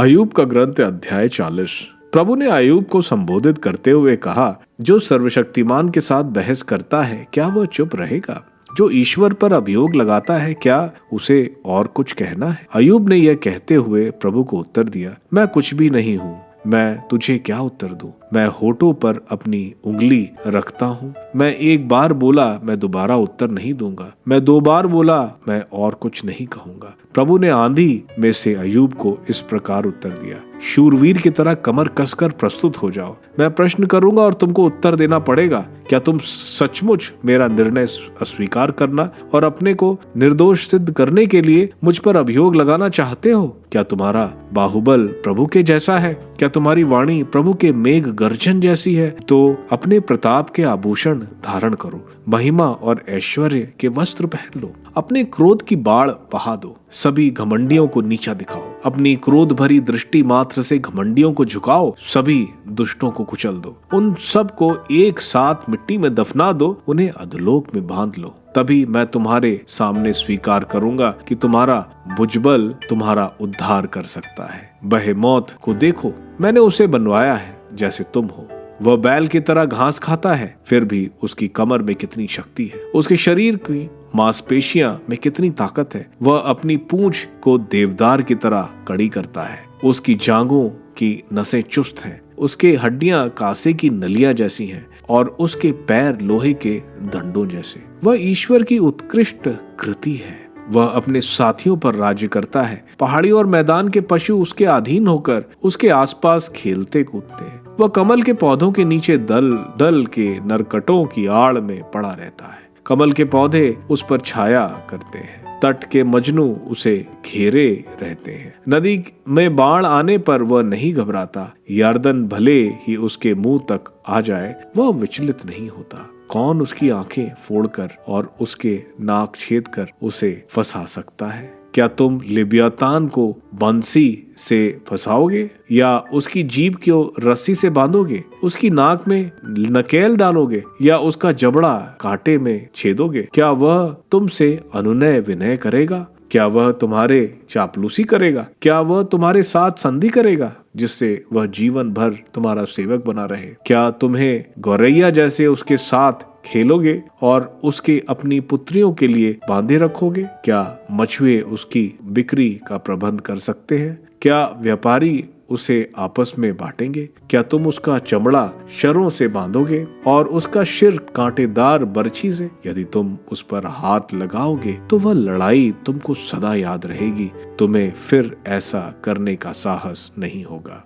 अय्यूब का ग्रंथ अध्याय 40। प्रभु ने अय्यूब को संबोधित करते हुए कहा, जो सर्वशक्तिमान के साथ बहस करता है क्या वह चुप रहेगा? जो ईश्वर पर अभियोग लगाता है क्या उसे और कुछ कहना है? अय्यूब ने यह कहते हुए प्रभु को उत्तर दिया, मैं कुछ भी नहीं हूँ, मैं तुझे क्या उत्तर दूं? मैं होठों पर अपनी उंगली रखता हूँ। मैं एक बार बोला, मैं दोबारा उत्तर नहीं दूंगा। मैं 2 बार बोला, मैं और कुछ नहीं कहूंगा। प्रभु ने आंधी में से अय्यूब को इस प्रकार उत्तर दिया, शूरवीर की तरह कमर कसकर प्रस्तुत हो जाओ। मैं प्रश्न करूंगा और तुमको उत्तर देना पड़ेगा। क्या तुम सचमुच मेरा निर्णय अस्वीकार करना और अपने को निर्दोष सिद्ध करने के लिए मुझ पर अभियोग लगाना चाहते हो? क्या तुम्हारा बाहुबल प्रभु के जैसा है? क्या तुम्हारी वाणी प्रभु के मेघ गर्जन जैसी है? तो अपने प्रताप के आभूषण धारण करो, महिमा और ऐश्वर्य के वस्त्र पहन लो। अपने क्रोध की बाढ़ बहा दो, सभी घमंडियों को नीचा दिखाओ। अपनी क्रोध भरी दृष्टि मात्र से घमंडियों को झुकाओ, सभी दुष्टों को कुचल दो। उन सब को एक साथ मिट्टी में दफना दो, उन्हें अधोलोक में बांध लो। तभी मैं तुम्हारे सामने स्वीकार करूंगा कि तुम्हारा भुजबल तुम्हारा उद्धार कर सकता है। बहेमौत को देखो, मैंने उसे बनवाया है जैसे तुम हो। वह बैल की तरह घास खाता है, फिर भी उसकी कमर में कितनी शक्ति है, उसके शरीर की मांसपेशियां में कितनी ताकत है। वह अपनी पूंछ को देवदार की तरह कड़ी करता है, उसकी जांघों की नसें चुस्त हैं, उसके हड्डियां कांसे की नलियां जैसी हैं और उसके पैर लोहे के दंडों जैसे। वह ईश्वर की उत्कृष्ट कृति है। वह अपने साथियों पर राज्य करता है। पहाड़ी और मैदान के पशु उसके अधीन होकर उसके आसपास खेलते कूदते हैं। वह कमल के पौधों के नीचे दल दल के नरकटों की आड़ में पड़ा रहता है। कमल के पौधे उस पर छाया करते हैं, तट के मजनू उसे घेरे रहते हैं। नदी में बाढ़ आने पर वह नहीं घबराता, यर्दन भले ही उसके मुंह तक आ जाए, वह विचलित नहीं होता। कौन उसकी आंखें फोड़कर और उसके नाक छेद कर उसे फंसा सकता है? क्या तुम लिब्यातान को बंसी से फंसाओगे या उसकी जीभ को रस्सी से बांधोगे? उसकी नाक में नकेल डालोगे या उसका जबड़ा कांटे में छेदोगे? क्या वह तुमसे अनुनय विनय करेगा? क्या वह तुम्हारे चापलूसी करेगा? क्या वह तुम्हारे साथ संधि करेगा जिससे वह जीवन भर तुम्हारा सेवक बना रहे? क्या तुम्हें गौरैया जैसे उसके साथ खेलोगे और उसके अपनी पुत्रियों के लिए बांधे रखोगे? क्या मछुए उसकी बिक्री का प्रबंध कर सकते हैं? क्या व्यापारी उसे आपस में बांटेंगे? क्या तुम उसका चमड़ा शरों से बांधोगे और उसका सिर कांटेदार बर्छी से? यदि तुम उस पर हाथ लगाओगे तो वह लड़ाई तुमको सदा याद रहेगी, तुम्हें फिर ऐसा करने का साहस नहीं होगा।